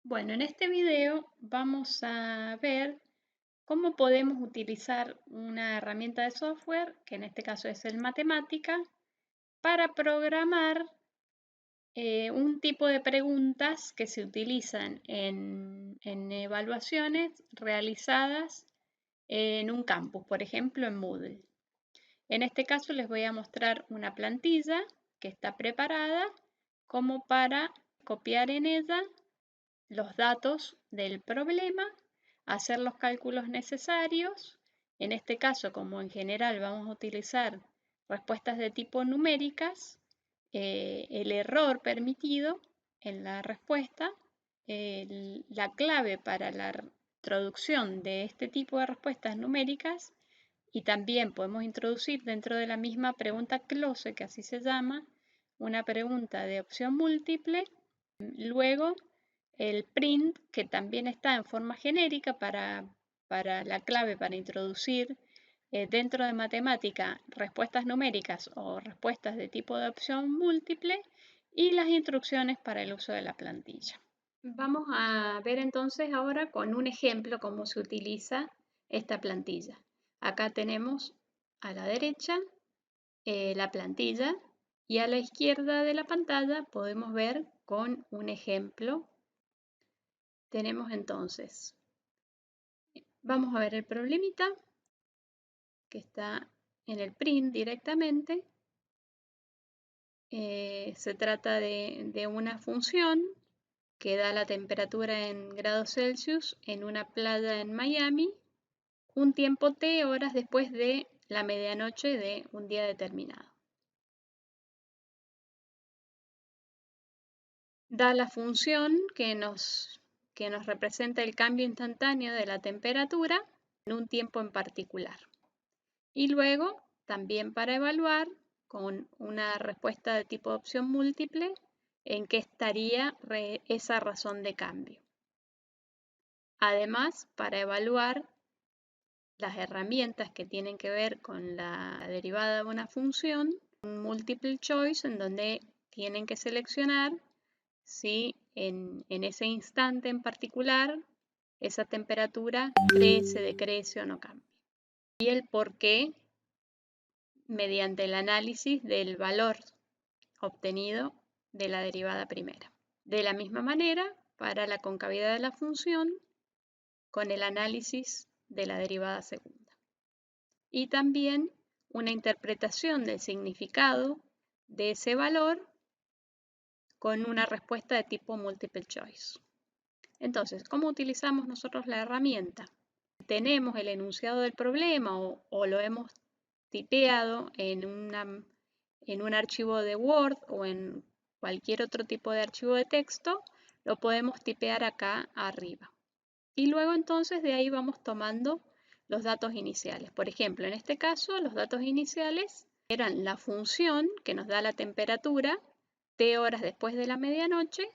Bueno, en este video vamos a ver cómo podemos utilizar una herramienta de software, que en este caso es el Matemática, para programar un tipo de preguntas que se utilizan en evaluaciones realizadas en un campus, por ejemplo en Moodle. En este caso les voy a mostrar una plantilla que está preparada como para copiar en ella los datos del problema, hacer los cálculos necesarios. En este caso, como en general vamos a utilizar respuestas de tipo numéricas, el error permitido en la respuesta, la clave para la introducción de este tipo de respuestas numéricas, y también podemos introducir dentro de la misma pregunta close, que así se llama, una pregunta de opción múltiple. Luego, el print, que también está en forma genérica para la clave para introducir dentro de matemática respuestas numéricas o respuestas de tipo de opción múltiple, y las instrucciones para el uso de la plantilla. Vamos a ver entonces ahora con un ejemplo cómo se utiliza esta plantilla. Acá tenemos a la derecha la plantilla, y a la izquierda de la pantalla podemos ver con un ejemplo. Tenemos entonces, vamos a ver el problemita que está en el print directamente. Se trata de una función que da la temperatura en grados Celsius en una playa en Miami, un tiempo t horas después de la medianoche de un día determinado. Da la función que nos representa el cambio instantáneo de la temperatura en un tiempo en particular. Y luego, también para evaluar, con una respuesta de tipo de opción múltiple, en qué estaría esa razón de cambio. Además, para evaluar las herramientas que tienen que ver con la derivada de una función, un multiple choice en donde tienen que seleccionar si en ese instante en particular esa temperatura crece, decrece o no cambia. Y el por qué mediante el análisis del valor obtenido de la derivada primera. De la misma manera, para la concavidad de la función, con el análisis de la derivada segunda. Y también una interpretación del significado de ese valor con una respuesta de tipo multiple choice. Entonces, ¿cómo utilizamos nosotros la herramienta? Tenemos el enunciado del problema o lo hemos tipeado en un archivo de Word o en cualquier otro tipo de archivo de texto, lo podemos tipear acá arriba. Y luego entonces de ahí vamos tomando los datos iniciales. Por ejemplo, en este caso, los datos iniciales eran la función que nos da la temperatura t horas después de la medianoche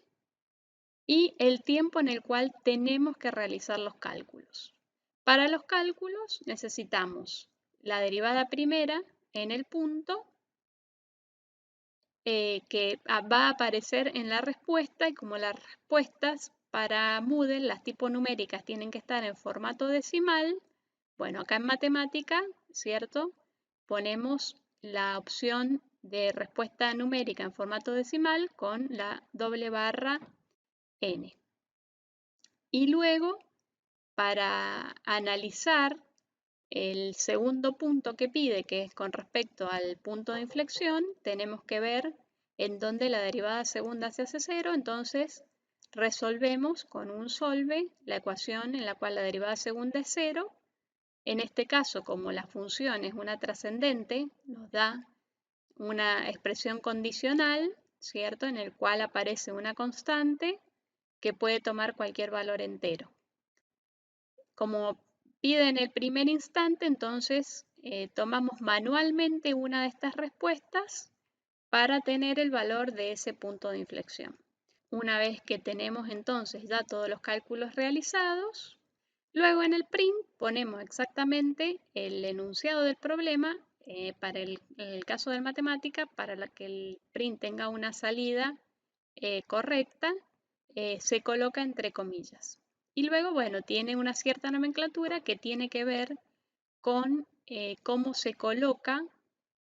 y el tiempo en el cual tenemos que realizar los cálculos. Para los cálculos necesitamos la derivada primera en el punto que va a aparecer en la respuesta, y como las respuestas para Moodle, las tipo numéricas, tienen que estar en formato decimal, bueno, acá en matemática, ¿cierto? Ponemos la opción de respuesta numérica en formato decimal con la doble barra n. Y luego, para analizar el segundo punto que pide, que es con respecto al punto de inflexión, tenemos que ver en dónde la derivada segunda se hace cero. Entonces resolvemos con un solve la ecuación en la cual la derivada segunda es cero. En este caso, como la función es una trascendente, nos da una expresión condicional, ¿cierto? En el cual aparece una constante que puede tomar cualquier valor entero. Como pide en el primer instante, entonces tomamos manualmente una de estas respuestas para tener el valor de ese punto de inflexión. Una vez que tenemos entonces ya todos los cálculos realizados, luego en el print ponemos exactamente el enunciado del problema para el caso de matemática, para que el print tenga una salida correcta, se coloca entre comillas. Y luego, bueno, tiene una cierta nomenclatura que tiene que ver con cómo se coloca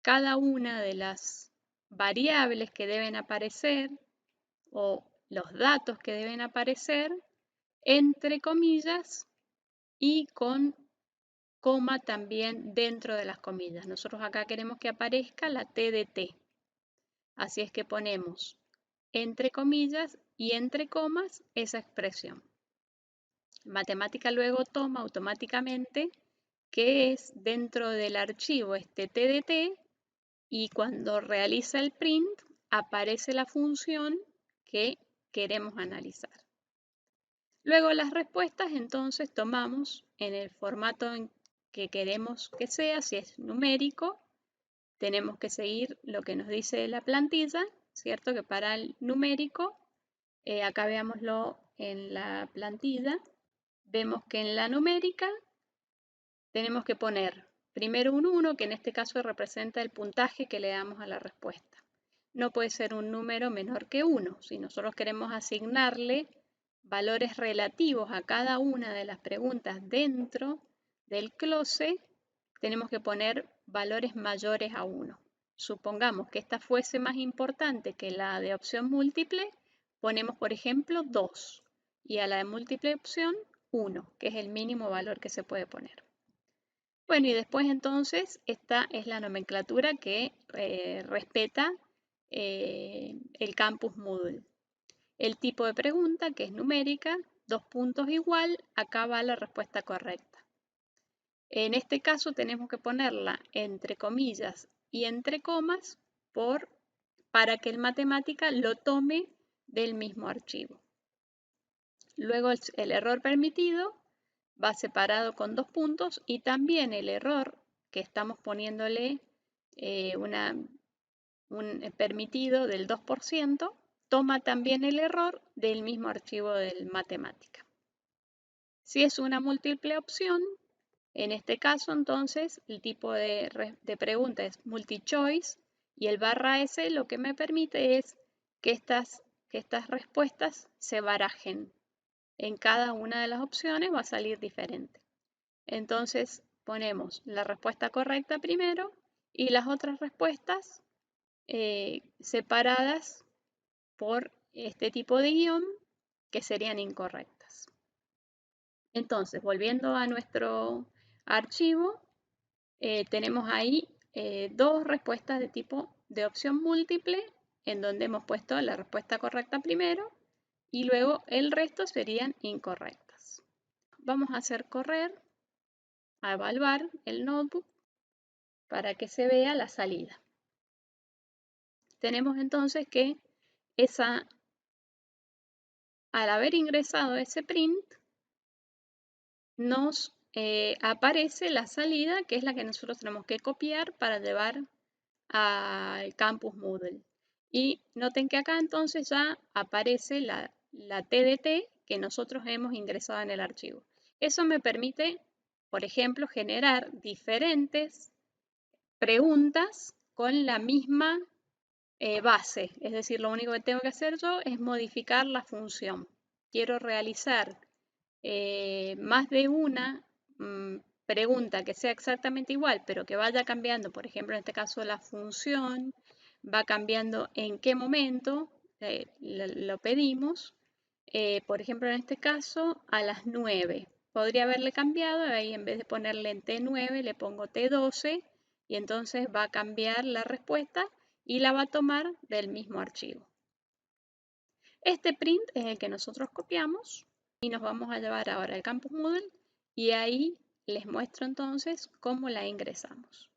cada una de las variables que deben aparecer o los datos que deben aparecer entre comillas y con coma también dentro de las comillas. Nosotros acá queremos que aparezca la T de T. Así es que ponemos entre comillas y entre comas esa expresión. Matemática luego toma automáticamente que es dentro del archivo este T de T y cuando realiza el print aparece la función que queremos analizar. Luego las respuestas entonces tomamos en el formato en que queremos que sea, si es numérico, tenemos que seguir lo que nos dice la plantilla, ¿cierto? Que para el numérico, acá veámoslo en la plantilla, vemos que en la numérica tenemos que poner primero un 1, que en este caso representa el puntaje que le damos a la respuesta. No puede ser un número menor que 1. Si nosotros queremos asignarle valores relativos a cada una de las preguntas dentro del closet, tenemos que poner valores mayores a 1. Supongamos que esta fuese más importante que la de opción múltiple, ponemos por ejemplo 2 y a la de múltiple opción 1, que es el mínimo valor que se puede poner. Bueno, y después entonces esta es la nomenclatura que respeta el campus Moodle. El tipo de pregunta, que es numérica, 2 puntos igual, acá va la respuesta correcta. En este caso tenemos que ponerla entre comillas y entre comas para que el matemática lo tome del mismo archivo. Luego el error permitido va separado con 2 puntos y también el error que estamos poniéndole un permitido del 2%, toma también el error del mismo archivo del matemática. Si es una múltiple opción, en este caso entonces el tipo de pregunta es multi-choice y el /S lo que me permite es que estas respuestas se barajen. En cada una de las opciones va a salir diferente. Entonces ponemos la respuesta correcta primero y las otras respuestas separadas por este tipo de guión que serían incorrectas. Entonces, volviendo a nuestro archivo, tenemos ahí dos respuestas de tipo de opción múltiple en donde hemos puesto la respuesta correcta primero y luego el resto serían incorrectas. Vamos a hacer correr, a evaluar el notebook para que se vea la salida. Tenemos entonces que al haber ingresado ese print, nos aparece la salida, que es la que nosotros tenemos que copiar para llevar al campus Moodle. Y noten que acá entonces ya aparece la TDT que nosotros hemos ingresado en el archivo. Eso me permite, por ejemplo, generar diferentes preguntas con la misma base. Es decir, lo único que tengo que hacer yo es modificar la función. Quiero realizar más de una pregunta que sea exactamente igual, pero que vaya cambiando, por ejemplo, en este caso la función va cambiando en qué momento lo pedimos. Por ejemplo, en este caso, a las 9. Podría haberle cambiado, ahí en vez de ponerle en T9, le pongo T12 y entonces va a cambiar la respuesta y la va a tomar del mismo archivo. Este print es el que nosotros copiamos y nos vamos a llevar ahora al campus Moodle y ahí les muestro entonces cómo la ingresamos.